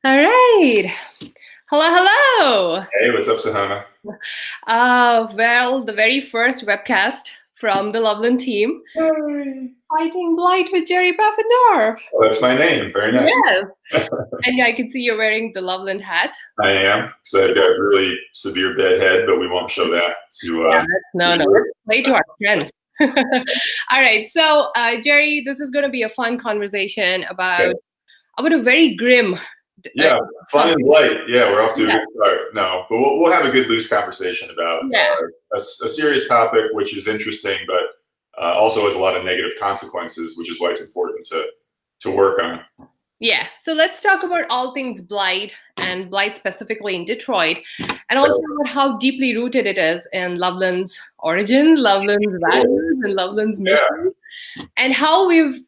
All right. Hello, hello. Hey, what's up, Sahana? Well, the very first webcast from the Loveland team, Hey. Fighting Blight with Jerry Paffendorf. Oh, that's my name. Very nice. Yes. And I can see you're wearing the Loveland hat. I am. So I got a really severe bed head, but we won't show that to Yeah, the no, viewer. let's play to our strengths. All right. So, Jerry, this is going to be a fun conversation Okay. about a very grim uh, Yeah, fun topic. and light. Yeah, we're off to a Yeah. good start. No, but we'll have a good loose conversation about Yeah. a serious topic, which is interesting, but also has a lot of negative consequences, which is why it's important to work on. Yeah, so let's talk about all things Blight and Blight specifically in Detroit, and also about how deeply rooted it is in Loveland's origin, Loveland's values, and Loveland's Yeah. mission, and how we've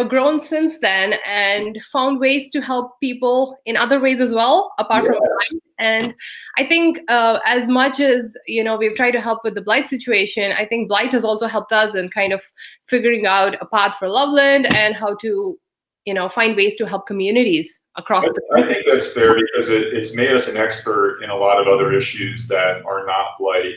grown since then and found ways to help people in other ways as well, apart from Yes. Blight. And I think as much as we've tried to help with the Blight situation, I think Blight has also helped us in kind of figuring out a path for Loveland and how to find ways to help communities across the I country. think that's fair because it's made us an expert in a lot of other issues that are not blight.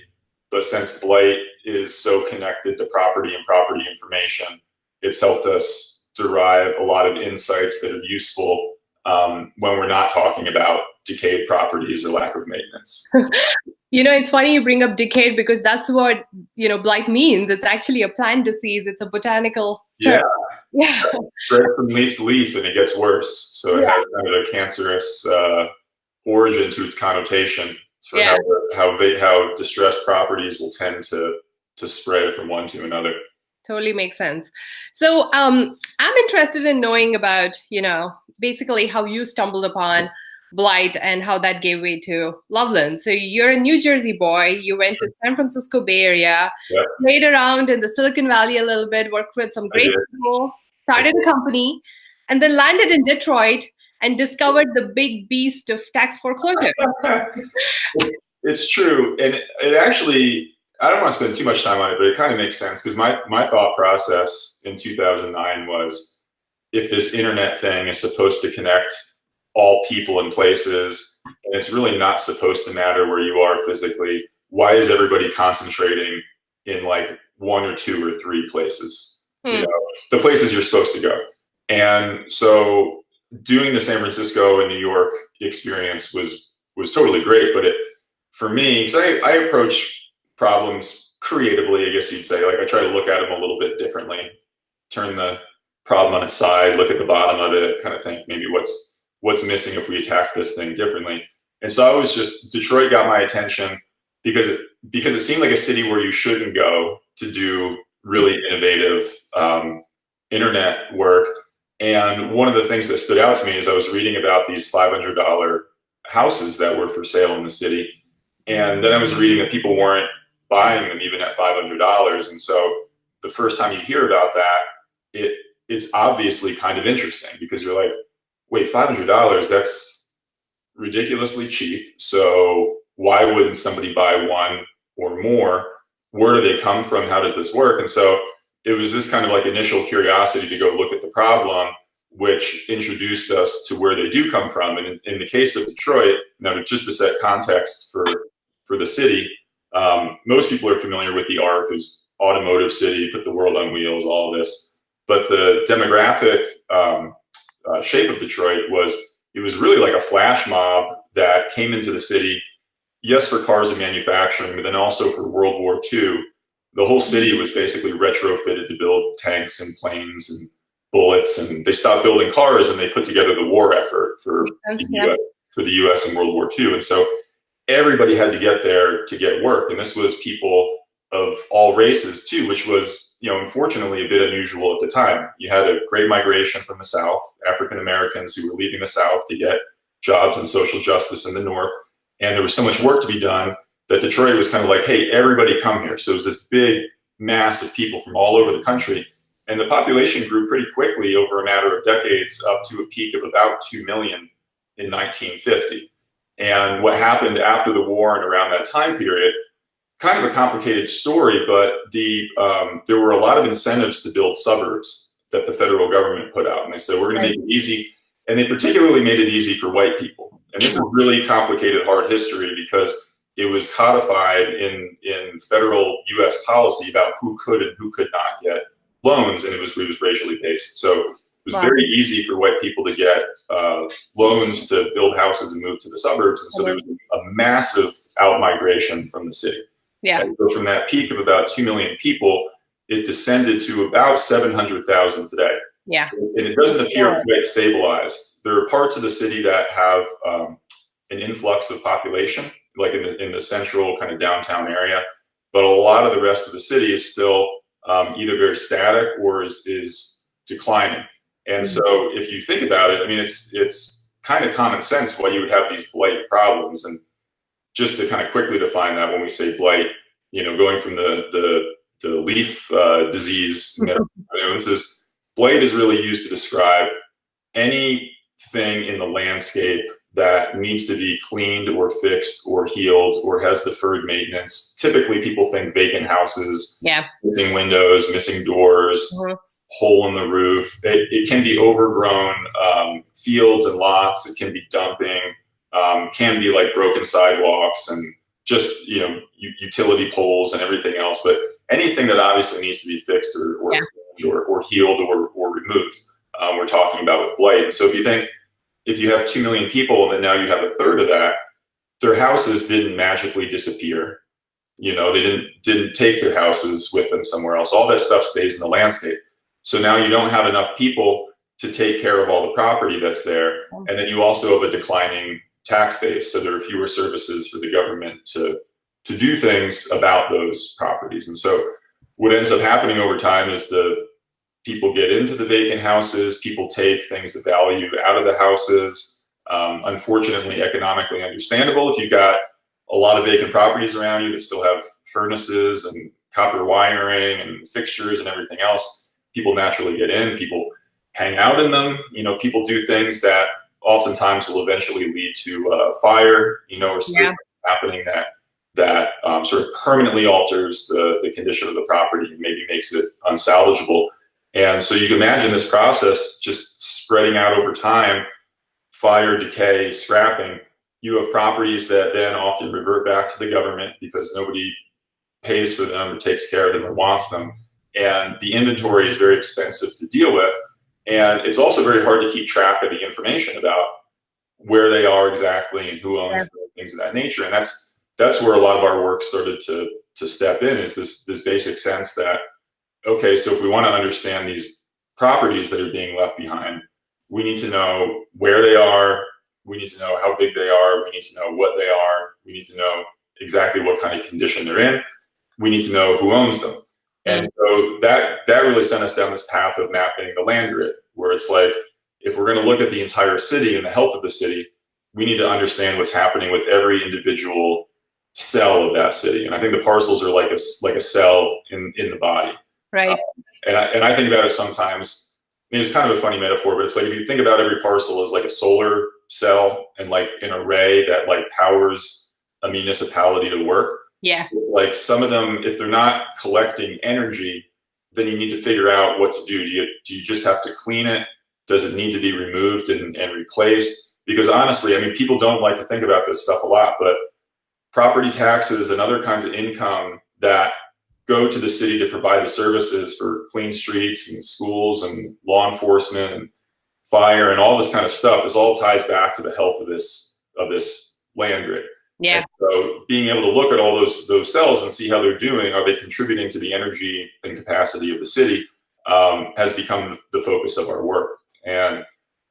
But since blight is so connected to property and property information, it's helped us derive a lot of insights that are useful when we're not talking about decayed properties or lack of maintenance. It's funny you bring up decayed because that's what blight means. It's actually a plant disease. It's a botanical term. Yeah, Yeah. spread from leaf to leaf and it gets worse. So it Yeah. has kind of a cancerous origin to its connotation for Yeah. how distressed properties will tend to spread from one to another. Totally makes sense. So I'm interested in knowing about, basically how you stumbled upon Blight and how that gave way to Loveland. So you're a New Jersey boy. You went to San Francisco Bay Area, Yeah, played around in the Silicon Valley a little bit, worked with some I great did. people, started a company, and then landed in Detroit and discovered the big beast of tax foreclosure. It's true, and it actually. I don't want to spend too much time on it, but it kind of makes sense because my thought process in 2009 was if this internet thing is supposed to connect all people and places, and it's really not supposed to matter where you are physically, why is everybody concentrating in like one or two or three places? You Hmm. know, the places you're supposed to go. And so doing the San Francisco and New York experience was totally great, but it for me, because I approach problems creatively, I guess you'd say. Like I try to look at them a little bit differently, turn the problem on its side, look at the bottom of it, kind of think maybe what's missing if we attack this thing differently. And so I was just Detroit got my attention because it seemed like a city where you shouldn't go to do really innovative internet work. And one of the things that stood out to me is I was reading about these $500 houses that were for sale in the city, and then I was reading that people weren't buying them even at $500. And so the first time you hear about that, it's obviously kind of interesting because you're like, wait, $500, that's ridiculously cheap. So why wouldn't somebody buy one or more? Where do they come from? How does this work? And so it was this kind of like initial curiosity to go look at the problem, which introduced us to where they do come from. And in the case of Detroit, now just to set context for the city, most people are familiar with the ARC as automotive city, put the world on wheels, all of this. But the demographic shape of Detroit was it was really like a flash mob that came into the city, yes, for cars and manufacturing, but then also for World War II. The whole city was basically retrofitted to build tanks and planes and bullets, and they stopped building cars and they put together the war effort for Yeah. the U.S. in World War II. And so everybody had to get there to get work, and this was people of all races too, which was unfortunately a bit unusual at the time. You had a great migration from the South, African Americans who were leaving the South to get jobs and social justice in the North, and there was so much work to be done that Detroit was kind of like, hey, everybody come here. So it was this big mass of people from all over the country, and the population grew pretty quickly over a matter of decades up to a peak of about 2 million in 1950. And what happened after the war and around that time period, kind of a complicated story, but there were a lot of incentives to build suburbs that the federal government put out. And they said, we're going to make it easy. And they particularly made it easy for white people. And this is really complicated, hard history because it was codified in federal U.S. policy about who could and who could not get loans, and it was racially based. So it was very easy for white people to get loans to build houses and move to the suburbs. And so there was a massive out-migration from the city. Yeah. And so from that peak of about 2 million people, it descended to about 700,000 today. Yeah. And it doesn't appear quite stabilized. There are parts of the city that have an influx of population, like in the central kind of downtown area, but a lot of the rest of the city is still either very static or is declining. And so if you think about it, I mean, it's kind of common sense why you would have these blight problems. And just to kind of quickly define that, when we say blight, going from the leaf disease, blight is really used to describe anything in the landscape that needs to be cleaned or fixed or healed or has deferred maintenance. Typically, people think vacant houses, missing windows, missing doors, hole in the roof. It can be overgrown fields and lots. It can be dumping, can be like broken sidewalks and just, utility poles and everything else. But anything that obviously needs to be fixed or healed or removed, we're talking about with blight. And so if you have 2 million people and then now you have a third of that, their houses didn't magically disappear. They didn't take their houses with them somewhere else. All that stuff stays in the landscape. So now you don't have enough people to take care of all the property that's there. And then you also have a declining tax base. So there are fewer services for the government to do things about those properties. And so what ends up happening over time is the people get into the vacant houses, people take things of value out of the houses. Unfortunately, economically understandable. If you've got a lot of vacant properties around you that still have furnaces and copper wiring and fixtures and everything else, people naturally get in, people hang out in them. People do things that oftentimes will eventually lead to fire, or something happening that sort of permanently alters the condition of the property and maybe makes it unsalvageable. And so you can imagine this process just spreading out over time, fire, decay, scrapping. You have properties that then often revert back to the government because nobody pays for them or takes care of them or wants them. And the inventory is very expensive to deal with. And it's also very hard to keep track of the information about where they are exactly and who owns them, things of that nature. And that's where a lot of our work started to step in, is this basic sense that, okay, so if we want to understand these properties that are being left behind, we need to know where they are, we need to know how big they are, we need to know what they are, we need to know exactly what kind of condition they're in, we need to know who owns them. And so that really sent us down this path of mapping the land grid, where it's like, if we're going to look at the entire city and the health of the city, we need to understand what's happening with every individual cell of that city. And I think the parcels are like a cell in the body. Right. And I think about it sometimes, it's kind of a funny metaphor, but it's like, if you think about every parcel as like a solar cell and like an array that like powers a municipality to work. Yeah. Like some of them, if they're not collecting energy, then you need to figure out what to do. Do you just have to clean it? Does it need to be removed and replaced? Because honestly, I mean, people don't like to think about this stuff a lot, but property taxes and other kinds of income that go to the city to provide the services for clean streets and schools and law enforcement and fire and all this kind of stuff, is all ties back to the health of this land grid. Yeah. And so being able to look at all those cells and see how they're doing, are they contributing to the energy and capacity of the city, has become the focus of our work. And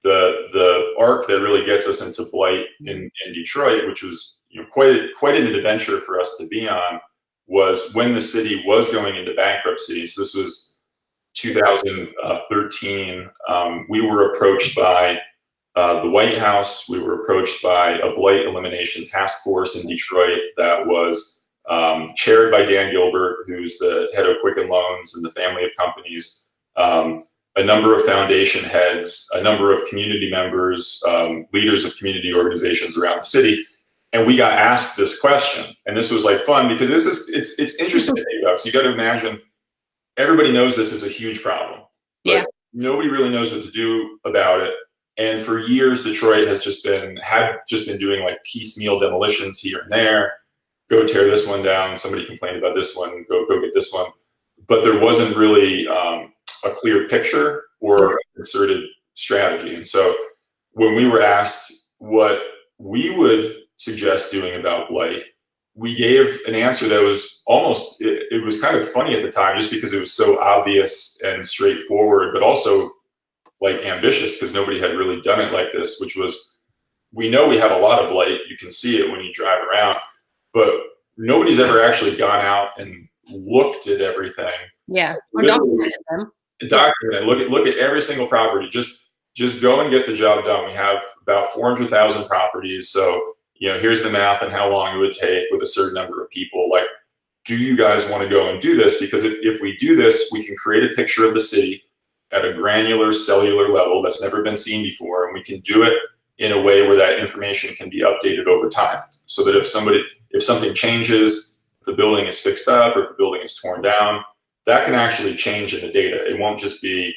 the arc that really gets us into Blight in Detroit, which was quite an adventure for us to be on, was when the city was going into bankruptcy. So this was 2013. We were approached by the White House. We were approached by a blight elimination task force in Detroit that was chaired by Dan Gilbert, who's the head of Quicken Loans and the family of companies, a number of foundation heads, a number of community members, leaders of community organizations around the city. And we got asked this question. And this was like fun, because it's interesting to think about. So you got to imagine, everybody knows this is a huge problem, but nobody really knows what to do about it. And for years, Detroit has just been doing like piecemeal demolitions here and there. Go tear this one down. Somebody complained about this one. Go get this one. But there wasn't really a clear picture or a concerted strategy. And so when we were asked what we would suggest doing about blight, we gave an answer that was almost, it was kind of funny at the time just because it was so obvious and straightforward, but also like ambitious because nobody had really done it like this, which was, we know we have a lot of blight. You can see it when you drive around, but nobody's ever actually gone out and looked at everything. Yeah, or documented them. Look at every single property. Just go and get the job done. We have about 400,000 properties. So, here's the math and how long it would take with a certain number of people. Like, do you guys want to go and do this? Because if we do this, we can create a picture of the city at a granular cellular level that's never been seen before. And we can do it in a way where that information can be updated over time. So that if something changes, if the building is fixed up or if the building is torn down, that can actually change in the data. It won't just be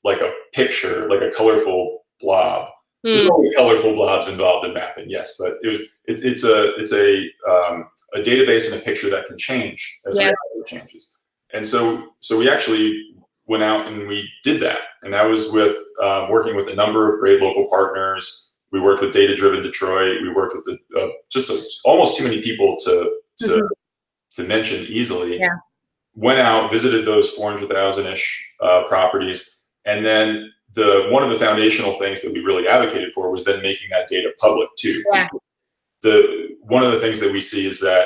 like a picture, like a colorful blob. There's always colorful blobs involved in mapping, yes, but it's a database and a picture that can change as reality changes. And so we actually went out and we did that, and that was with working with a number of great local partners. We worked with Data Driven Detroit. We worked with almost too many people to mention easily. Yeah. Went out, visited those 400,000-ish properties, and then one of the foundational things that we really advocated for was then making that data public too. Yeah. One of the things that we see is that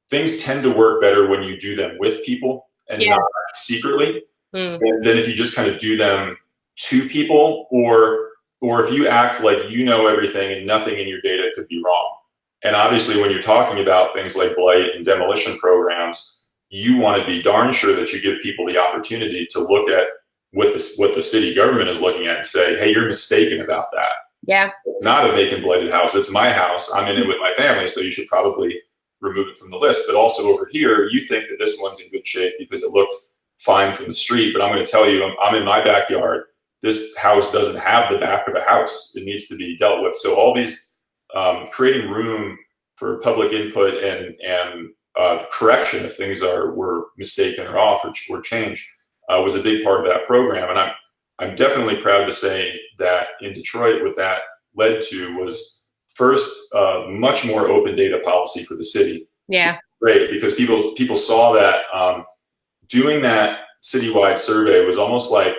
things tend to work better when you do them with people and not secretly, and then if you just kind of do them to people, or if you act like you know everything and nothing in your data could be wrong. And obviously, when you're talking about things like blight and demolition programs, you want to be darn sure that you give people the opportunity to look at what the city government is looking at and say, hey, you're mistaken about that. Yeah. It's not a vacant blighted house. It's my house. I'm in it with my family, so you should probably remove it from the list. But also over here, you think that this one's in good shape because it looked fine from the street. But I'm going to tell you, I'm in my backyard. This house doesn't have the back of a house. It needs to be dealt with. So all these creating room for public input and correction if things were mistaken or off or changed was a big part of that program. And I'm definitely proud to say that in Detroit, what that led to was first much more open data policy for the city. Yeah. Great, because people saw that doing that citywide survey was almost like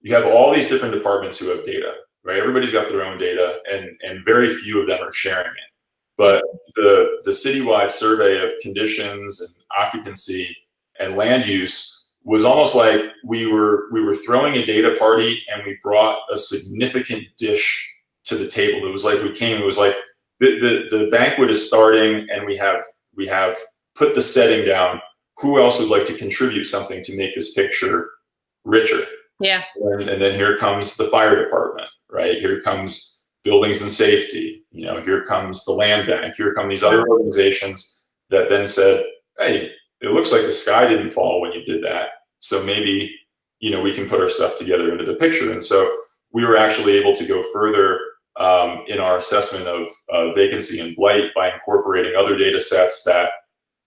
you have all these different departments who have data, right? Everybody's got their own data, and very few of them are sharing it. But the citywide survey of conditions and occupancy and land use was almost like we were throwing a data party and we brought a significant dish to the table. It was like the banquet is starting and we have put the setting down. Who else would like to contribute something to make this picture richer? Yeah. And then here comes the fire department, right? Here comes buildings and safety. Here comes the land bank. Here come these other organizations that then said, hey, it looks like the sky didn't fall when you did that. So maybe, we can put our stuff together into the picture. And so we were actually able to go further in our assessment of vacancy and blight by incorporating other data sets that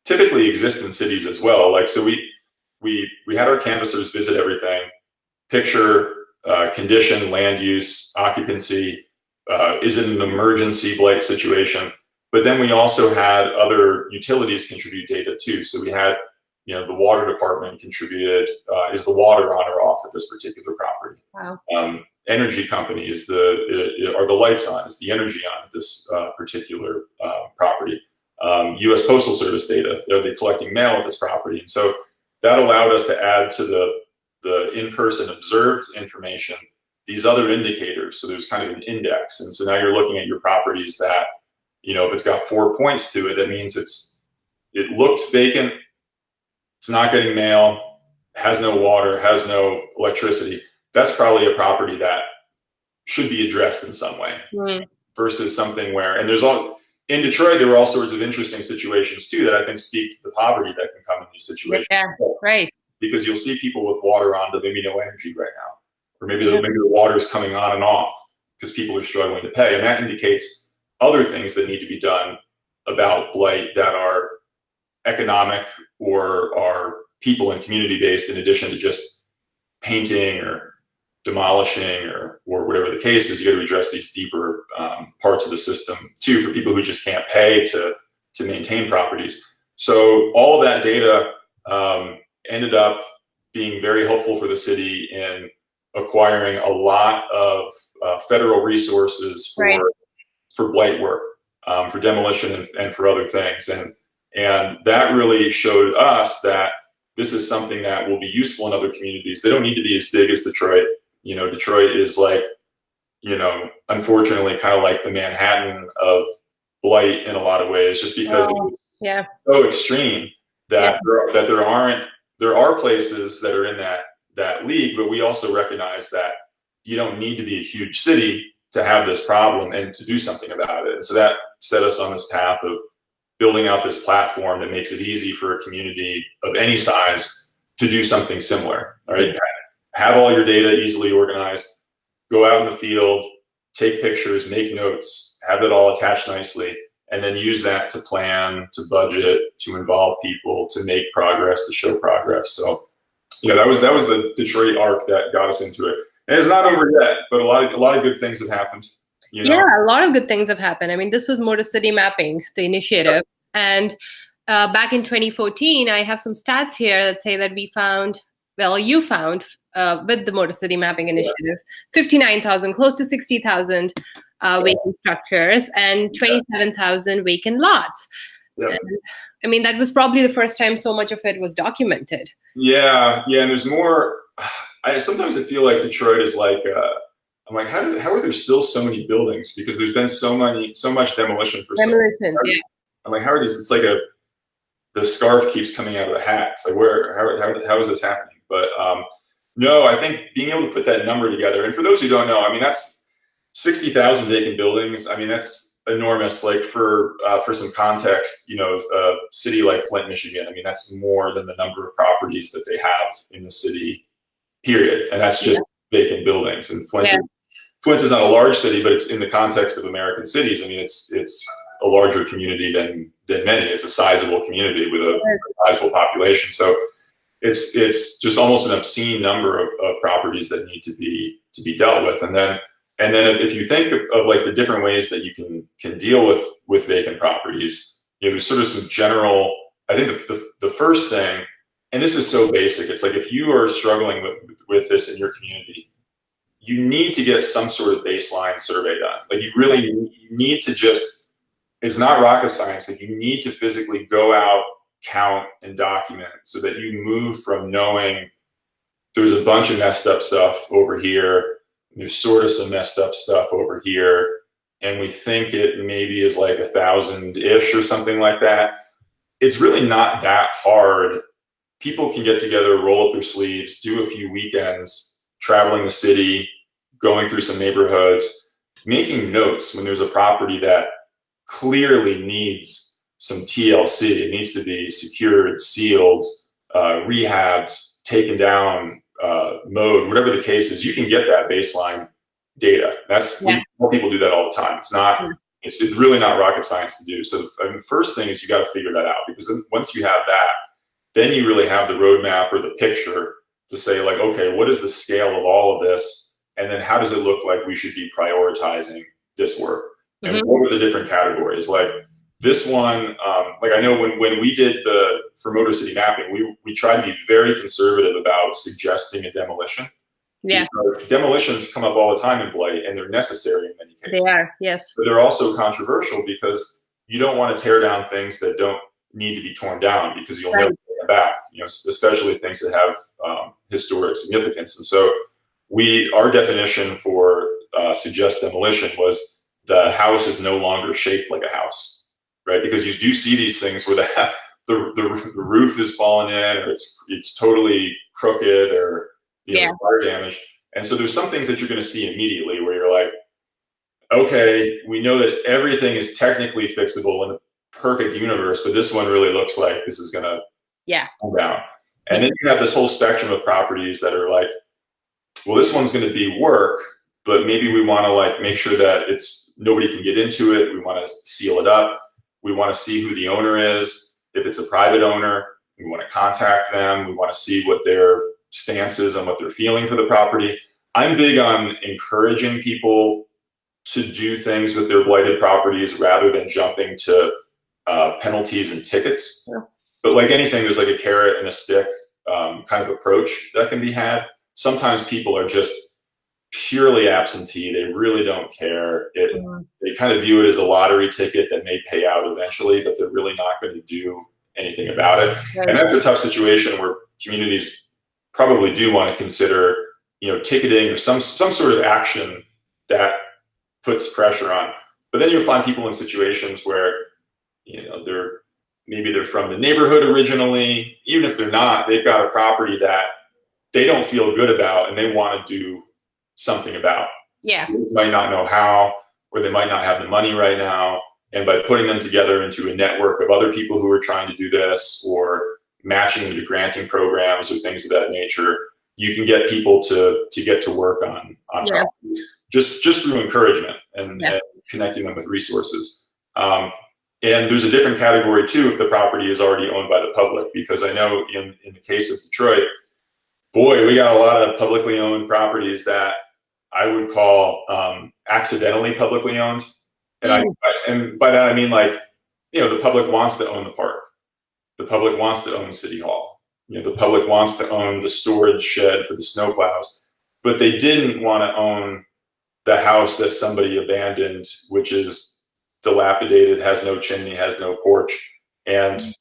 typically exist in cities as well. Like, so we had our canvassers visit everything, picture, condition, land use, occupancy, is it an emergency blight situation? But then we also had other utilities contribute data too. So we had, the water department contributed, is the water on or off at this particular property? Wow. Energy company, are the lights on? Is the energy on at this particular property? U.S. Postal Service data, are they collecting mail at this property? And so that allowed us to add to the in-person observed information these other indicators. So there's kind of an index. And so now you're looking at your properties that, if it's got 4 points to it, that means it looked vacant, it's not getting mail, has no water, has no electricity. That's probably a property that should be addressed in some way versus something where, and in Detroit, there were all sorts of interesting situations too that I think speak to the poverty that can come in these situations. Yeah, right. Because you'll see people with water on, but maybe no energy right now. Or maybe the water is coming on and off. because people are struggling to pay. And that indicates other things that need to be done about blight that are economic or are people and community based, in addition to just painting or demolishing or whatever the case is. You got to address these deeper parts of the system too, for people who just can't pay to maintain properties. So all of that data ended up being very helpful for the city in acquiring a lot of federal resources for blight work, for demolition and for other things. And that really showed us that this is something that will be useful in other communities. They don't need to be as big as Detroit. You know, Detroit is like, you know, unfortunately kind of like the Manhattan of blight in a lot of ways, just because it was so extreme that there are places that are in that league, but we also recognize that you don't need to be a huge city to have this problem and to do something about it. And so that set us on this path of building out this platform that makes it easy for a community of any size to do something similar. All right, have all your data easily organized, go out in the field, take pictures, make notes, have it all attached nicely, and then use that to plan, to budget, to involve people, to make progress, to show progress. So, yeah, that was the Detroit arc that got us into it. And it's not over yet, but a lot of good things have happened. You know? Yeah, a lot of good things have happened. I mean, this was Motor City Mapping, the initiative. And back in 2014, I have some stats here that say that we found, well, you found with the Motor City Mapping Initiative, 59,000, close to 60,000 vacant structures and 27,000 vacant lots. Yeah. And, I mean, that was probably the first time so much of it was documented. Yeah, and there's more. Sometimes I feel like Detroit is like, I'm like, how are there still so many buildings? Because there's been so much demolition for demolitions. Yeah. I'm like, how are these? It's like the scarf keeps coming out of the hat. It's like, how is this happening? But no, I think being able to put that number together, and for those who don't know, I mean, that's 60,000 vacant buildings. I mean, that's enormous. Like for some context, you know, a city like Flint, Michigan, I mean, that's more than the number of properties that they have in the city, period. And that's just vacant buildings. And Flint is not a large city, but it's in the context of American cities. I mean, it's a larger community than many. It's a sizable community with a sizable population. So it's just almost an obscene number of properties that need to be dealt with. And then if you think of like the different ways that you can deal with vacant properties, you know, there's sort of some general, I think the first thing, and this is so basic, it's like if you are struggling with this in your community, you need to get some sort of baseline survey done. Like you need to just, it's not rocket science, like you need to physically go out, count, and document so that you move from knowing there's a bunch of messed up stuff over here, there's sort of some messed up stuff over here, and we think it maybe is like 1,000-ish or something like that. It's really not that hard. People can get together, roll up their sleeves, do a few weekends, traveling the city, going through some neighborhoods, making notes when there's a property that clearly needs some TLC. It needs to be secured, sealed, rehabbed, taken down, mowed, whatever the case is. You can get that baseline data. More people do that all the time. It's not. It's really not rocket science to do. So the first thing is you got to figure that out, because once you have that, then you really have the roadmap or the picture to say like, okay, what is the scale of all of this? And then how does it look like we should be prioritizing this work? And what are the different categories? Like this one, like I know when we did for Motor City Mapping, we tried to be very conservative about suggesting a demolition. Yeah. Because demolitions come up all the time in blight, and they're necessary in many cases. They are, yes. But they're also controversial because you don't want to tear down things that don't need to be torn down, because you'll never get them back, you know, especially things that have historic significance. And so our definition for suggest demolition was the house is no longer shaped like a house, right? Because you do see these things where the roof is falling in, or it's totally crooked, or there's fire damage. And so there's some things that you're going to see immediately where you're like, okay, we know that everything is technically fixable in a perfect universe, but this one really looks like this is going to come down. And then you have this whole spectrum of properties that are like, well, this one's going to be work, but maybe we want to like make sure that nobody can get into it. We want to seal it up. We want to see who the owner is. If it's a private owner, we want to contact them. We want to see what their stance is and what they're feeling for the property. I'm big on encouraging people to do things with their blighted properties rather than jumping to penalties and tickets. Yeah. But like anything, there's like a carrot and a stick kind of approach that can be had. Sometimes people are just purely absentee. They really don't care. They kind of view it as a lottery ticket that may pay out eventually, but they're really not going to do anything about it. Right. And that's a tough situation where communities probably do want to consider, ticketing or some sort of action that puts pressure on. But then you'll find people in situations where, they're from the neighborhood originally. Even if they're not, they've got a property that they don't feel good about and they want to do something about. Yeah. They might not know how, or they might not have the money right now. And by putting them together into a network of other people who are trying to do this, or matching them to granting programs or things of that nature, you can get people to get to work on properties just through encouragement and connecting them with resources. And there's a different category too if the property is already owned by the public, because I know in the case of Detroit, boy, we got a lot of publicly owned properties that I would call accidentally publicly owned. And by that I mean, like, the public wants to own the park. The public wants to own City Hall. The public wants to own the storage shed for the snowplows, but they didn't want to own the house that somebody abandoned, which is dilapidated, has no chimney, has no porch, and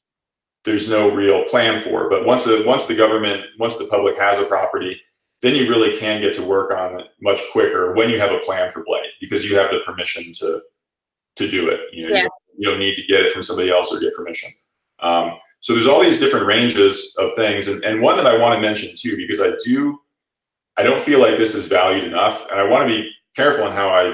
there's no real plan for it. But once the public has a property, then you really can get to work on it much quicker when you have a plan for blight, because you have the permission to do it. You don't need to get it from somebody else or get permission. So there's all these different ranges of things, and one that I want to mention too, because I don't feel like this is valued enough, and I want to be careful in how I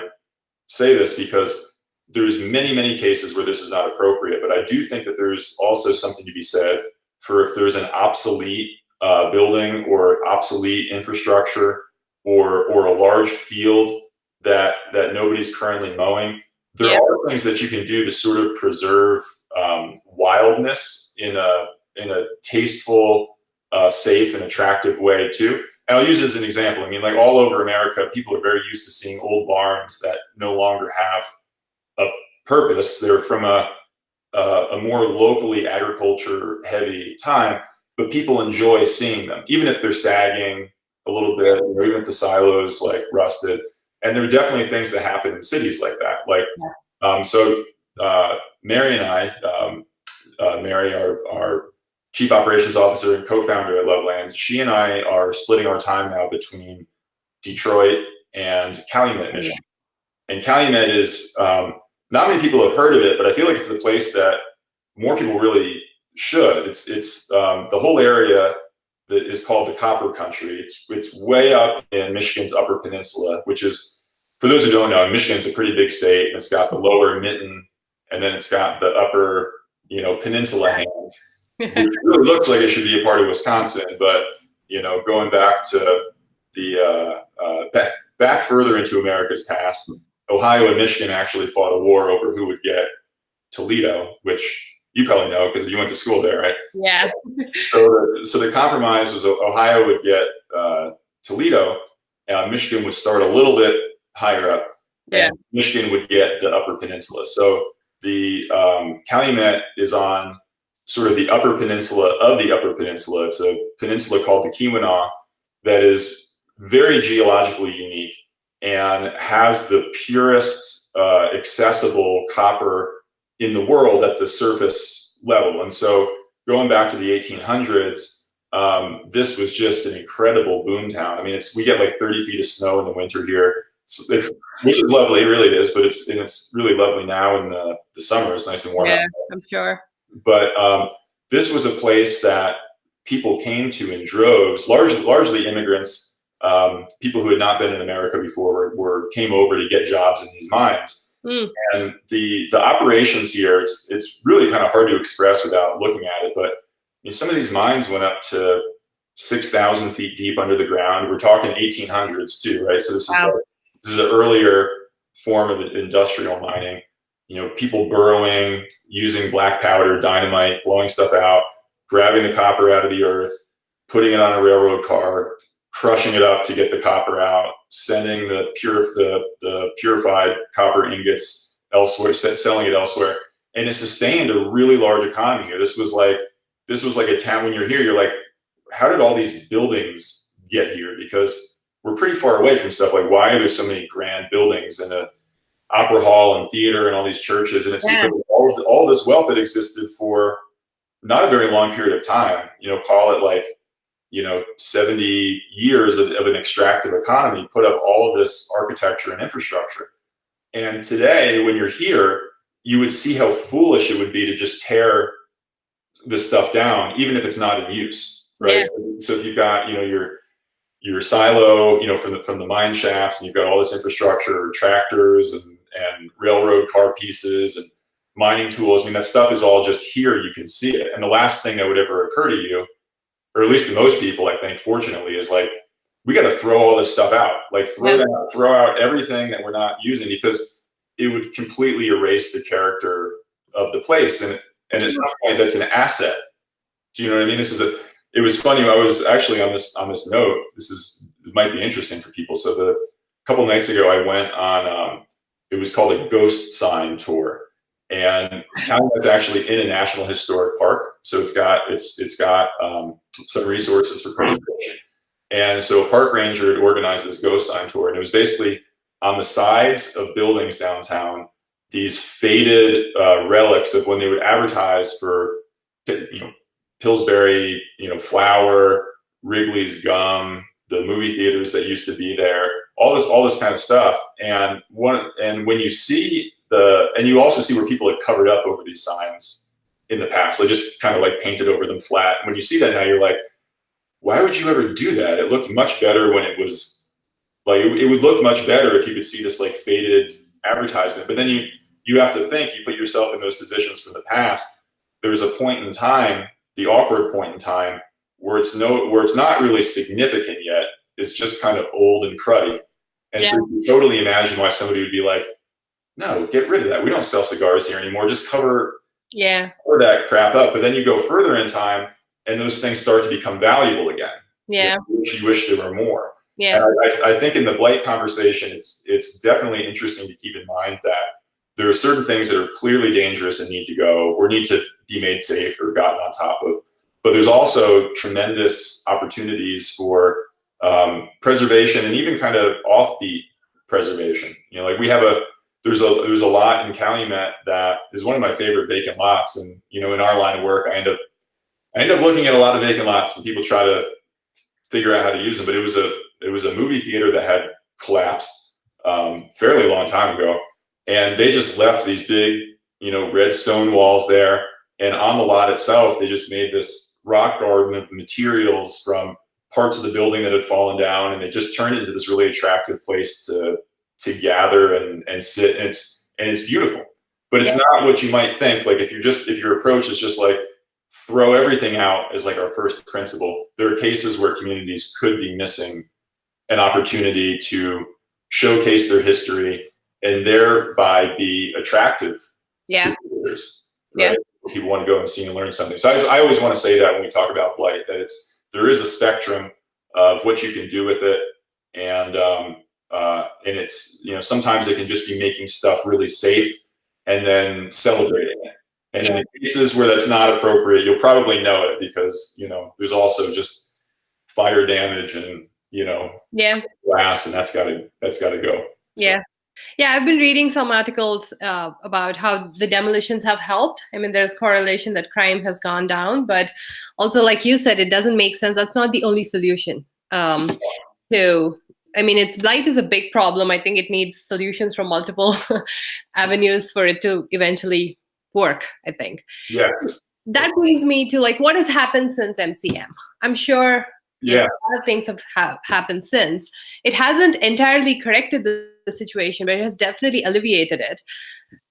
say this, because there's many cases where this is not appropriate, but I do think that there's also something to be said for if there's an obsolete building or obsolete infrastructure or a large field that nobody's currently mowing. There are things that you can do to sort of preserve wildness in a tasteful, safe, and attractive way too. And I'll use it as an example. I mean, like all over America, people are very used to seeing old barns that no longer have a purpose. They're from a more locally agriculture-heavy time, but people enjoy seeing them, even if they're sagging a little bit, or even if the silos like rusted. And there are definitely things that happen in cities like that. Like, so Mary and I, Mary, our chief operations officer and co-founder at Loveland, she and I are splitting our time now between Detroit and Calumet, Michigan. And Calumet is, not many people have heard of it, but I feel like it's the place that more people really should. It's the whole area that is called the Copper Country. It's way up in Michigan's Upper Peninsula, which is, for those who don't know, Michigan's a pretty big state, and it's got the lower Mitten, and then it's got the upper, peninsula hand, which really looks like it should be a part of Wisconsin. But going back to the back further into America's past, Ohio and Michigan actually fought a war over who would get Toledo, which you probably know because you went to school there, right? Yeah. So the compromise was Ohio would get Toledo, Michigan would start a little bit higher up, and Michigan would get the Upper Peninsula. So the Calumet is on sort of the Upper Peninsula of the Upper Peninsula. It's a peninsula called the Keweenaw that is very geologically unique and has the purest accessible copper in the world at the surface level. And so going back to the 1800s, this was just an incredible boom town. I mean, we get like 30 feet of snow in the winter here. Which is lovely, it really is, but it's really lovely now in the summer. It's nice and warm. Yeah, I'm sure. But this was a place that people came to in droves, largely immigrants, people who had not been in America before came over to get jobs in these mines. And the operations here, it's really kind of hard to express without looking at it, but some of these mines went up to 6,000 feet deep under the ground. We're talking 1800s too, right? So this is like This is an earlier form of industrial mining. People burrowing, using black powder, dynamite, blowing stuff out, grabbing the copper out of the earth, putting it on a railroad car, crushing it up to get the copper out, sending the purified copper ingots elsewhere, selling it elsewhere, and it sustained a really large economy here. This was like a town. When you're here, you're like, how did all these buildings get here? Because we're pretty far away from stuff. Like, why are there so many grand buildings and a opera hall and theater and all these churches? And it's because of all this wealth that existed for not a very long period of time. Call it like 70 years of an extractive economy, put up all of this architecture and infrastructure. And today, when you're here, you would see how foolish it would be to just tear this stuff down, even if it's not in use, right? Yeah. So if you've got, your silo, from the mine shaft, and you've got all this infrastructure, tractors and railroad car pieces and mining tools. I mean, that stuff is all just here. You can see it. And the last thing that would ever occur to you, or at least to most people, I think, fortunately, is like, we got to throw all this stuff out. Like, throw out everything that we're not using, because it would completely erase the character of the place. And at some point, that's an asset. Do you know what I mean? It was funny. I was actually on this note. It might be interesting for people. So a couple nights ago, I went on. It was called a ghost sign tour, and Calumet's actually in a national historic park. So it's got some resources for preservation. And so a park ranger had organized this ghost sign tour, and it was basically on the sides of buildings downtown, these faded relics of when they would advertise for, Pillsbury, flour, Wrigley's gum, the movie theaters that used to be there, all this kind of stuff. And when you see and you also see where people had covered up over these signs in the past, they just kind of like painted over them flat. When you see that now, you're like, why would you ever do that? It looked much better when it was like, it would look much better if you could see this like faded advertisement. But then you have to think, you put yourself in those positions from the past. There's a point in time, the awkward point in time, where it's not really significant yet. It's just kind of old and cruddy. And so you can totally imagine why somebody would be like, no, get rid of that. We don't sell cigars here anymore. Just cover that crap up. But then you go further in time, and those things start to become valuable again. Yeah. You wish there were more. Yeah. And I think in the Blight conversation, it's definitely interesting to keep in mind that there are certain things that are clearly dangerous and need to go, or need to be made safe or gotten on top of. But there's also tremendous opportunities for preservation, and even kind of offbeat preservation. Like there's a lot in Calumet that is one of my favorite vacant lots. And, in our line of work, I end up looking at a lot of vacant lots, and people try to figure out how to use them. But it was a movie theater that had collapsed fairly long time ago. And they just left these big, red stone walls there. And on the lot itself, they just made this rock garden of materials from parts of the building that had fallen down. And they just turned it into this really attractive place to gather and sit. And it's beautiful. But it's not what you might think. Like, if your approach is just like, throw everything out as like our first principle, there are cases where communities could be missing an opportunity to showcase their history and thereby be attractive to visitors, right? People want to go and see and learn something. So I always want to say that when we talk about Blight, that there is a spectrum of what you can do with it, and it's sometimes it can just be making stuff really safe and then celebrating it. And in the cases where that's not appropriate, you'll probably know it, because there's also just fire damage and glass, and that's got to go. So. Yeah, I've been reading some articles about how the demolitions have helped. I mean, there's correlation that crime has gone down, but also, like you said, it doesn't make sense. That's not the only solution. Blight is a big problem. I think it needs solutions from multiple avenues for it to eventually work, I think. Yes. That brings me to what has happened since MCM. I'm sure a lot of things have happened since. It hasn't entirely corrected the situation, but it has definitely alleviated it.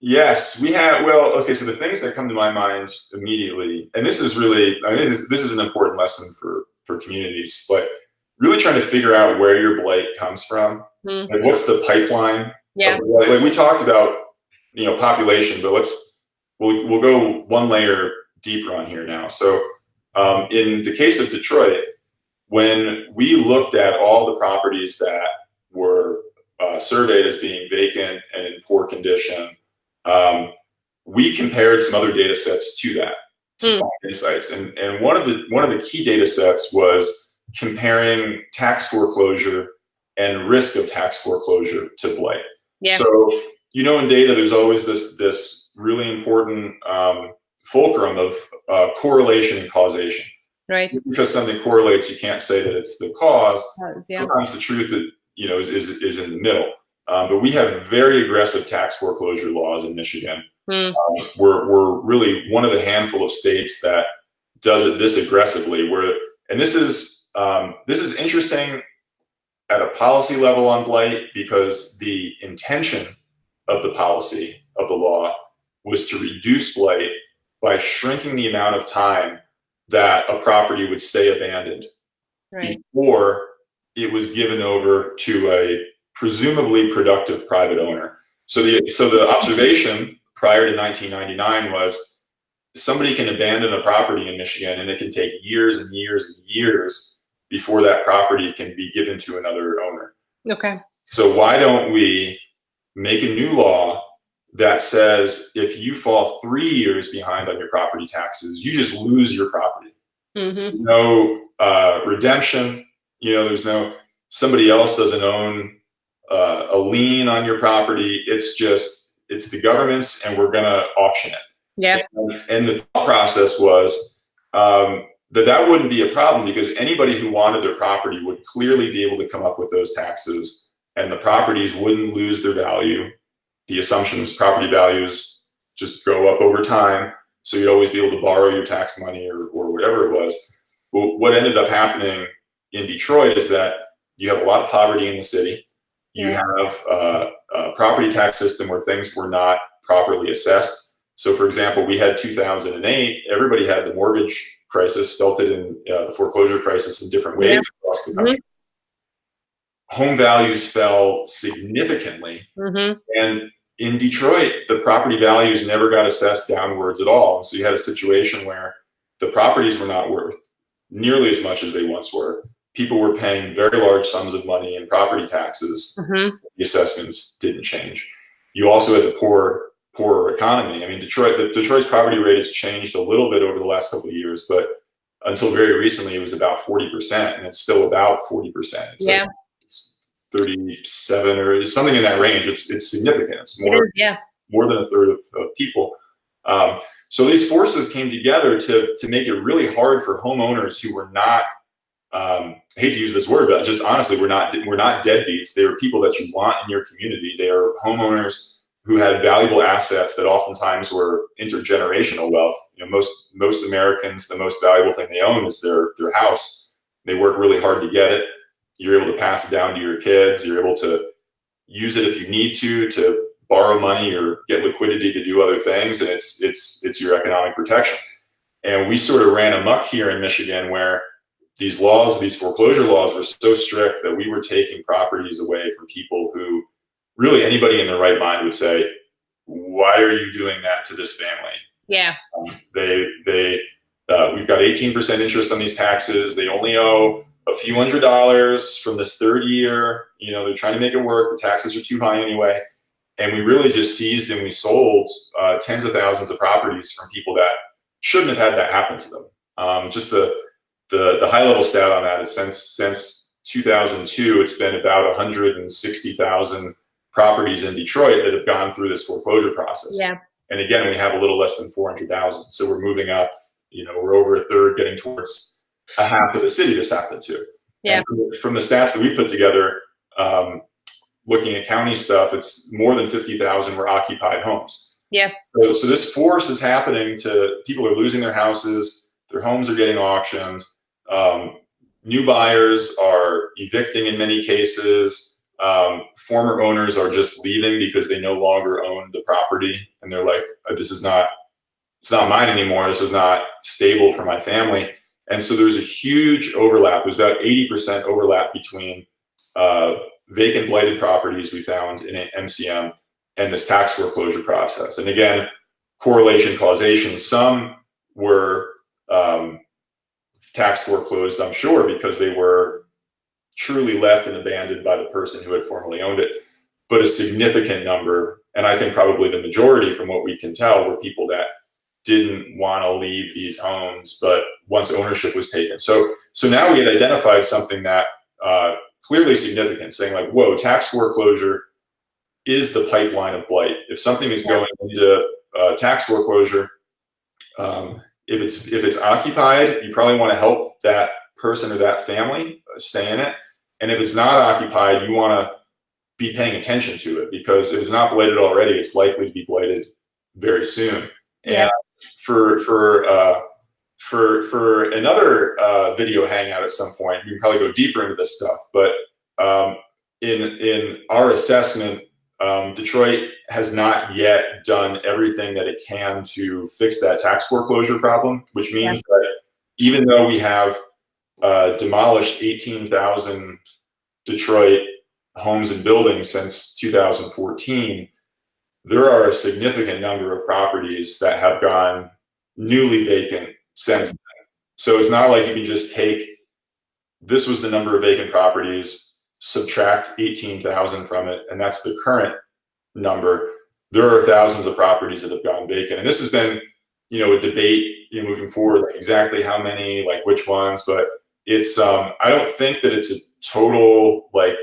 Yes, we have. Well, okay, so the things that come to my mind immediately, and this is really, this is an important lesson for communities, but really trying to figure out where your blight comes from. Like, what's the pipeline? Yeah. Like we talked about, population, but we'll go one layer deeper on here now. So in the case of Detroit, when we looked at all the properties that were surveyed as being vacant and in poor condition, we compared some other data sets to that to find insights. And one of the key data sets was comparing tax foreclosure and risk of tax foreclosure to blight. Yeah. So, in data, there's always this really important fulcrum of correlation and causation. Right. Because something correlates, you can't say that it's the cause. Yeah. Sometimes the truth is in the middle. But we have very aggressive tax foreclosure laws in Michigan. We're really one of the handful of states that does it this aggressively. And this is interesting at a policy level on blight, because the intention of the policy of the law was to reduce blight by shrinking the amount of time that a property would stay abandoned before it was given over to a presumably productive private owner. So the observation prior to 1999 was somebody can abandon a property in Michigan, and it can take years and years and years before that property can be given to another owner. Okay. So why don't we make a new law that says if you fall 3 years behind on your property taxes, you just lose your property. No redemption. There's no, somebody else doesn't own a lien on your property. It's the government's, and we're going to auction it. Yeah. And the thought process was that wouldn't be a problem, because anybody who wanted their property would clearly be able to come up with those taxes, and the properties wouldn't lose their value. The assumption is property values just go up over time, so you'd always be able to borrow your tax money or whatever it was. But what ended up happening in Detroit is that you have a lot of poverty in the city. You have a property tax system where things were not properly assessed. So, for example, we had 2008. Everybody had the mortgage crisis, felt it in the foreclosure crisis in different ways across the country. Home values fell significantly. And in Detroit, the property values never got assessed downwards at all. And so you had a situation where the properties were not worth nearly as much as they once were. People were paying very large sums of money in property taxes. The assessments didn't change. You also had the poorer economy. I mean, Detroit's poverty rate has changed a little bit over the last couple of years, but until very recently, it was about 40%, and it's still about 40%. It's like, it's 37 or something in that range. It's significant. It's more than a third of people. So these forces came together to make it really hard for homeowners who were not, I hate to use this word, but just honestly, we're not deadbeats. They were people that you want in your community. They are homeowners who had valuable assets that oftentimes were intergenerational wealth. Most Americans, the most valuable thing they own is their house. They work really hard to get it. You're able to pass it down to your kids. You're able to use it if you need to borrow money or get liquidity to do other things, and it's your economic protection. And we sort of ran amok here in Michigan, where these foreclosure laws were so strict that we were taking properties away from people who really anybody in their right mind would say, why are you doing that to this family? Yeah. We've got 18% interest on these taxes. They only owe a few $100s from this third year. They're trying to make it work. The taxes are too high anyway. And we really just seized and we sold tens of thousands of properties from people that shouldn't have had that happen to them. Just the high level stat on that is since 2002, it's been about 160,000 properties in Detroit that have gone through this foreclosure process. Yeah. And again, we have a little less than 400,000. So we're moving up, we're over a third, getting towards a half of the city this happened to. Yeah. And from the stats that we put together, looking at county stuff, it's more than 50,000 were occupied homes. Yeah. So this force is happening to people are losing their houses, their homes are getting auctioned. New buyers are evicting in many cases. Former owners are just leaving because they no longer own the property, and they're like, it's not mine anymore. This is not stable for my family. And so there's a huge overlap. There's about 80% overlap between vacant blighted properties we found in MCM and this tax foreclosure process. And again, correlation, causation. Some were tax foreclosed, I'm sure, because they were truly left and abandoned by the person who had formerly owned it. But a significant number, and I think probably the majority from what we can tell, were people that didn't want to leave these homes, but once ownership was taken. So now we had identified something that clearly significant, saying like, whoa, tax foreclosure is the pipeline of blight. If something is going into tax foreclosure, if it's occupied, you probably want to help that person or that family stay in it. And if it's not occupied, you want to be paying attention to it, because if it's not blighted already, it's likely to be blighted very soon. Yeah. And for another video hangout at some point, we can probably go deeper into this stuff. But in our assessment, Detroit has not yet done everything that it can to fix that tax foreclosure problem, which means that even though we have demolished 18,000 Detroit homes and buildings since 2014, there are a significant number of properties that have gone newly vacant since then. So it's not like you can just take, this was the number of vacant properties, subtract 18,000 from it, and that's the current number. There are thousands of properties that have gone vacant. And this has been, a debate, moving forward, like exactly how many, like which ones, but it's, I don't think that it's a total like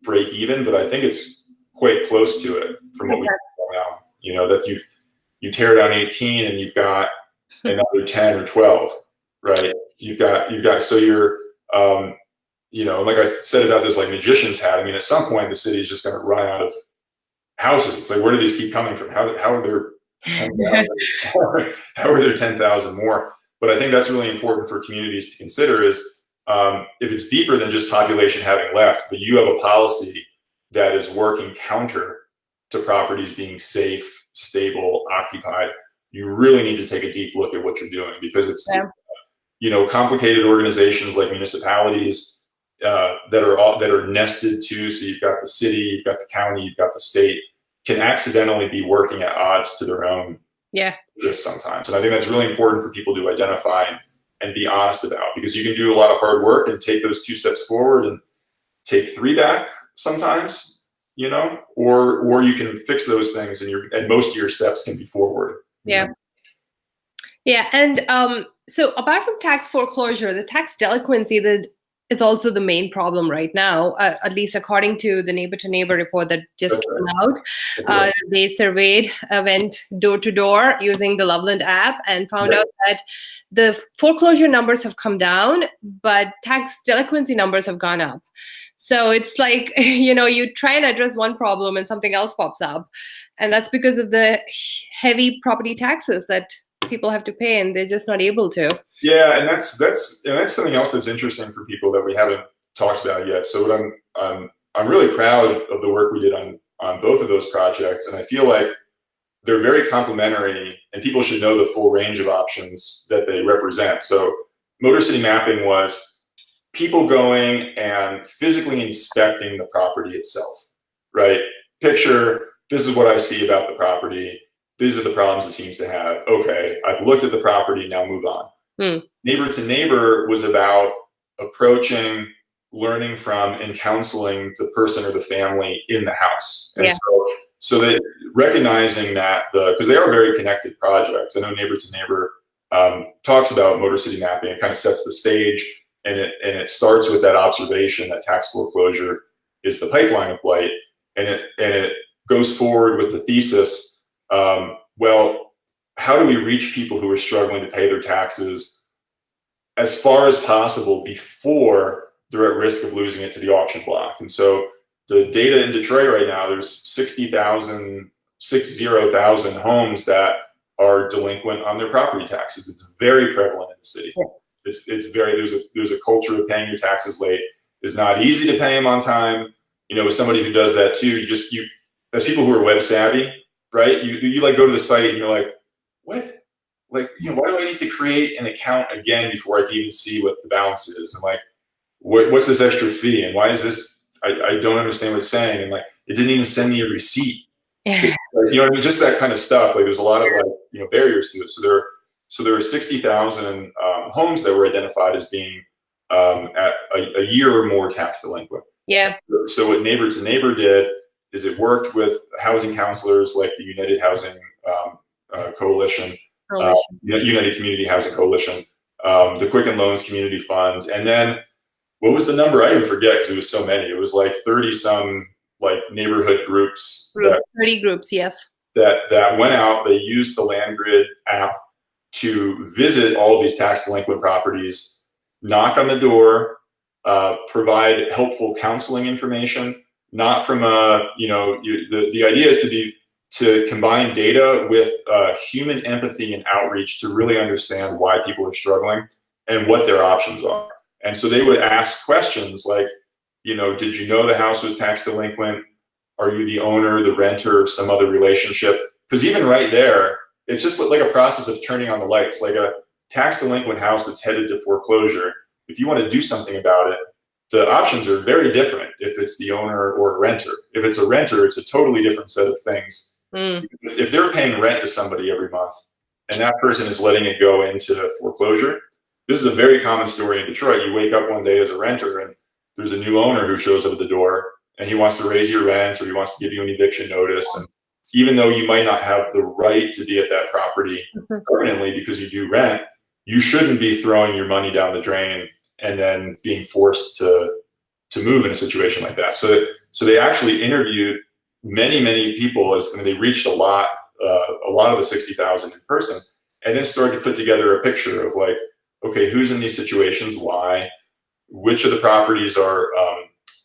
break even, but I think it's quite close to it from what we know now, that you tear down 18 and you've got another 10 or 12, right? You've got, so you're, like I said about this, like magician's hat, I mean, at some point the city is just going to run out of houses. It's like, where do these keep coming from? How are there 10,000? How are there 10,000 more? But I think that's really important for communities to consider is, if it's deeper than just population having left, but you have a policy that is working counter to properties being safe, stable, occupied, you really need to take a deep look at what you're doing, because it's, complicated organizations like municipalities that are nested too. So you've got the city, you've got the county, you've got the state, can accidentally be working at odds to their own interests sometimes. And I think that's really important for people to identify and be honest about, because you can do a lot of hard work and take those 2 steps forward and take 3 back sometimes, or you can fix those things and most of your steps can be forward. Yeah. And so apart from tax foreclosure, the tax delinquency that is also the main problem right now, at least according to the Neighbor to Neighbor report that just came out. They surveyed, went door to door using the Loveland app and found out that the foreclosure numbers have come down, but tax delinquency numbers have gone up. So it's like, you try and address one problem and something else pops up. And that's because of the heavy property taxes that people have to pay, and they're just not able to. Yeah, and that's something else that's interesting for people that we haven't talked about yet. So what I'm really proud of the work we did on both of those projects, and I feel like they're very complementary, and people should know the full range of options that they represent. So Motor City Mapping was people going and physically inspecting the property itself, right? Picture, this is what I see about the property. These are the problems it seems to have. Okay, I've looked at the property, now move on. Neighbor to Neighbor was about approaching, learning from, and counseling the person or the family in the house. And so that recognizing that because they are very connected projects. I know Neighbor to Neighbor talks about Motor City Mapping. It kind of sets the stage, and it starts with that observation that tax foreclosure is the pipeline of blight, and it goes forward with the thesis. Well, how do we reach people who are struggling to pay their taxes as far as possible before they're at risk of losing it to the auction block? And so the data in Detroit right now, there's 60,000 homes that are delinquent on their property taxes. It's very prevalent in the city. It's very, there's a culture of paying your taxes late. It's not easy to pay them on time. As somebody who does that too, as people who are web savvy, right? You like go to the site and you're like, what? like, why do I need to create an account again before I can even see what the balance is? And like, what's this extra fee? And why is this, I don't understand what it's saying. And like, it didn't even send me a receipt. Yeah. What I mean? Just that kind of stuff. Like there's a lot of like, barriers to it. So there were 60,000 homes that were identified as being at a year or more tax delinquent. Yeah. So what Neighbor to Neighbor did is it worked with housing counselors like the United Housing Coalition, United Community Housing Coalition, the Quicken Loans Community Fund, and then what was the number? I even forget because it was so many. It was like 30 some like neighborhood groups. 30 groups, yes. That went out. They used the LandGrid app to visit all of these tax delinquent properties, knock on the door, provide helpful counseling information. Not from the idea is to combine data with human empathy and outreach to really understand why people are struggling and what their options are. And so they would ask questions like, did you know the house was tax delinquent? Are you the owner, the renter, some other relationship? Because even right there, it's just like a process of turning on the lights. Like a tax delinquent house that's headed to foreclosure, if you want to do something about it, the options are very different if it's the owner or a renter. If it's a renter, it's a totally different set of things. If they're paying rent to somebody every month and that person is letting it go into foreclosure, this is a very common story in Detroit. You wake up one day as a renter and there's a new owner who shows up at the door and he wants to raise your rent or he wants to give you an eviction notice. And even though you might not have the right to be at that property permanently because you do rent, you shouldn't be throwing your money down the drain and then being forced to move in a situation like that. So they actually interviewed many people and they reached a lot of the 60,000 in person, and then started to put together a picture of like, okay, who's in these situations, why, which of the properties are,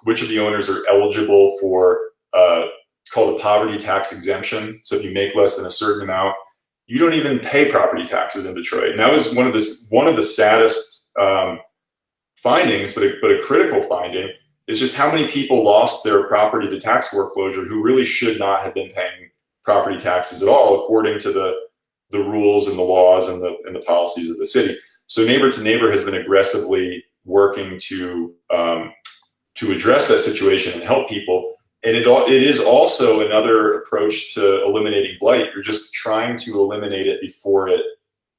which of the owners are eligible for, it's called a poverty tax exemption. So if you make less than a certain amount, you don't even pay property taxes in Detroit. And that was one of the saddest findings, but a critical finding is just how many people lost their property to tax foreclosure who really should not have been paying property taxes at all, according to the rules and the laws and the policies of the city. So Neighbor to Neighbor has been aggressively working to address that situation and help people. And it is also another approach to eliminating blight. You're just trying to eliminate it before it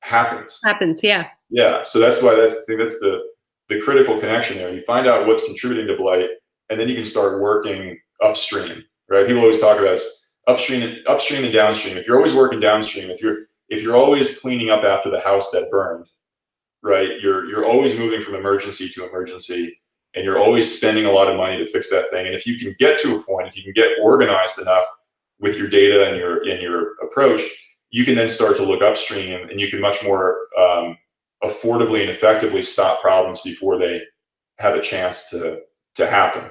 happens. Yeah. Yeah. So that's why I think that's the critical connection there. You find out what's contributing to blight, and then you can start working upstream. Right? People always talk about upstream and downstream. If you're always working downstream, if you're always cleaning up after the house that burned, right? You're always moving from emergency to emergency, and you're always spending a lot of money to fix that thing. And if you can get to a point, if you can get organized enough with your data and your approach, you can then start to look upstream, and you can much more affordably and effectively stop problems before they have a chance to happen.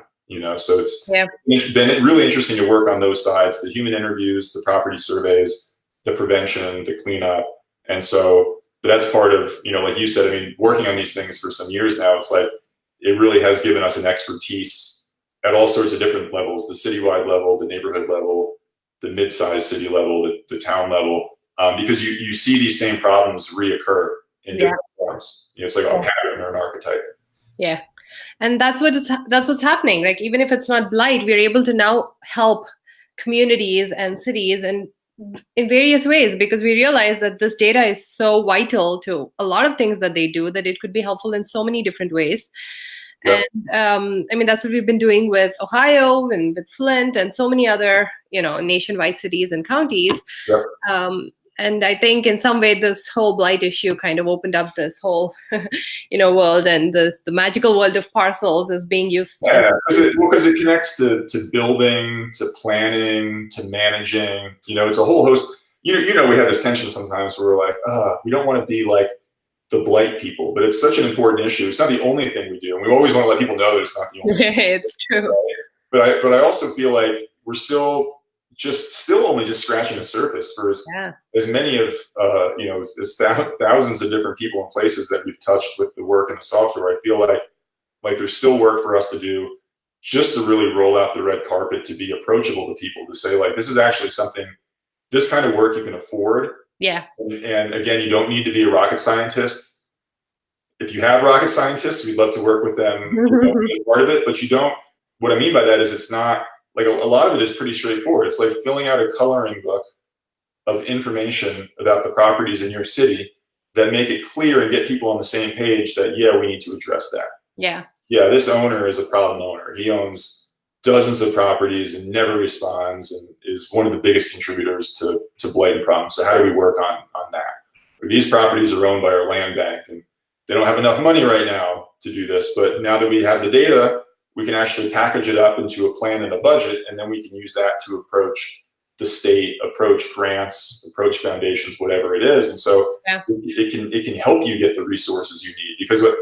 So it's been really interesting to work on those sides: the human interviews, the property surveys, the prevention, the cleanup. And so that's part of, like you said, I mean, working on these things for some years now, it's like it really has given us an expertise at all sorts of different levels: the citywide level, the neighborhood level, the mid-sized city level, the town level, because you see these same problems reoccur in different forms. It's like a pattern or an archetype. Yeah. And that's what's happening. Like, even if it's not blight, we're able to now help communities and cities and in various ways, because we realize that this data is so vital to a lot of things that they do, that it could be helpful in so many different ways. Yep. And I mean, that's what we've been doing with Ohio and with Flint and so many other, nationwide cities and counties. Yep. And I think in some way, this whole blight issue kind of opened up this whole, world, and the magical world of parcels is being used. Yeah, because it connects to building, to planning, to managing. It's a whole host. We have this tension sometimes where we're like, we don't want to be like the blight people, but it's such an important issue. It's not the only thing we do, and we always want to let people know that it's not the only thing. It's true. But I also feel like we're still only just scratching the surface for as many of as thousands of different people and places that we've touched with the work and the software. I feel like there's still work for us to do, just to really roll out the red carpet, to be approachable to people, to say like, this is actually something, this kind of work you can afford, Yeah. And again, you don't need to be a rocket scientist. If you have rocket scientists, we'd love to work with them, as part of it. But you don't. What I mean by that is it's not like a lot of it is pretty straightforward. It's like filling out a coloring book of information about the properties in your city that make it clear and get people on the same page that, yeah, we need to address that. Yeah. Yeah, this owner is a problem owner. He owns dozens of properties and never responds and is one of the biggest contributors to blight problems. So how do we work on that? These properties are owned by our land bank and they don't have enough money right now to do this. But now that we have the data, we can actually package it up into a plan and a budget, and then we can use that to approach the state, approach grants, approach foundations, whatever it is. And so it can help you get the resources you need, because what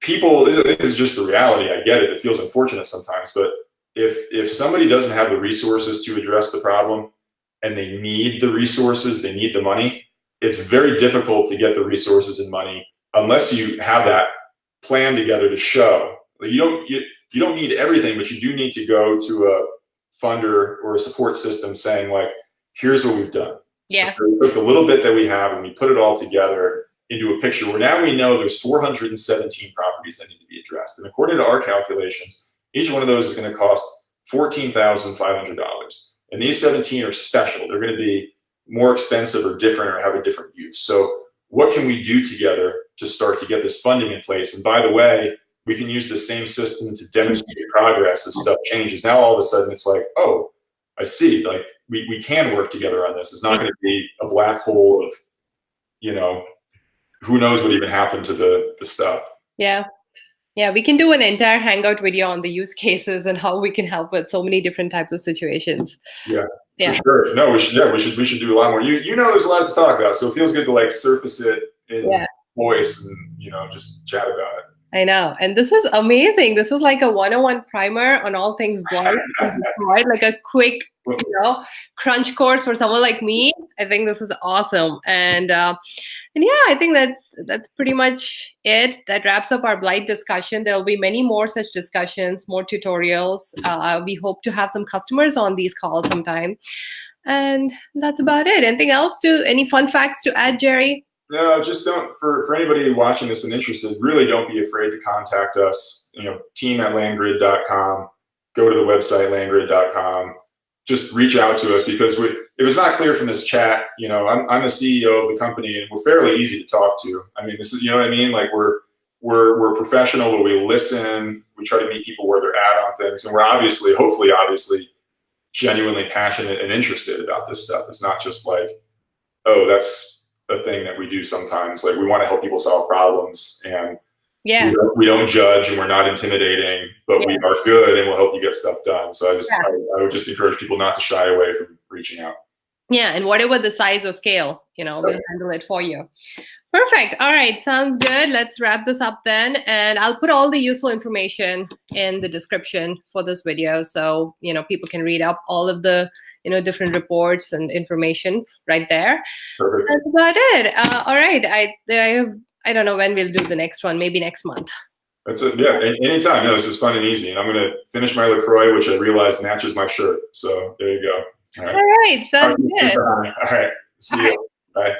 people, this is just the reality. I get it. It feels unfortunate sometimes, but if somebody doesn't have the resources to address the problem and they need the resources, they need the money, it's very difficult to get the resources and money unless you have that plan together to show. You don't need everything, but you do need to go to a funder or a support system saying, like, here's what we've done. Yeah. We took the little bit that we have and we put it all together into a picture where now we know there's 417 properties that need to be addressed. And according to our calculations, each one of those is going to cost $14,500. And these 17 are special. They're going to be more expensive or different or have a different use. So what can we do together to start to get this funding in place? And by the way, we can use the same system to demonstrate progress as stuff changes. Now all of a sudden it's like, oh, I see. Like we can work together on this. It's not going to be a black hole of, who knows what even happened to the stuff. Yeah. Yeah, we can do an entire Hangout video on the use cases and how we can help with so many different types of situations. Yeah, for sure. No, we should do a lot more. There's a lot to talk about, so it feels good to like surface it in voice and just chat about it. I know. And this was amazing. This was like a 101 primer on all things Blight. Like a quick, crunch course for someone like me. I think this is awesome. And yeah, I think that's pretty much it. That wraps up our Blight discussion. There will be many more such discussions, more tutorials. We hope to have some customers on these calls sometime. And that's about it. Anything else any fun facts to add, Jerry? No, just don't, for anybody watching this and interested, really don't be afraid to contact us, team@landgrid.com, go to the website, landgrid.com, just reach out to us, because if it's not clear from this chat, I'm the CEO of the company and we're fairly easy to talk to. I mean, this is, what I mean? Like we're professional, but we listen, we try to meet people where they're at on things. And we're hopefully genuinely passionate and interested about this stuff. It's not just like, oh, that's a thing that we do sometimes. Like we want to help people solve problems, and we don't judge, and we're not intimidating, but we are good and we'll help you get stuff done. So I would just encourage people not to shy away from reaching out. Yeah, and whatever the size or scale, we'll handle it for you. Perfect. All right, sounds good. Let's wrap this up then, and I'll put all the useful information in the description for this video, so people can read up all of the different reports and information right there. Perfect. That's about it. All right. I don't know when we'll do the next one. Maybe next month. That's it. Yeah. Anytime. No, this is fun and easy. And I'm going to finish my LaCroix, which I realized matches my shirt. So there you go. All right. Sounds good. All right. See you. Bye.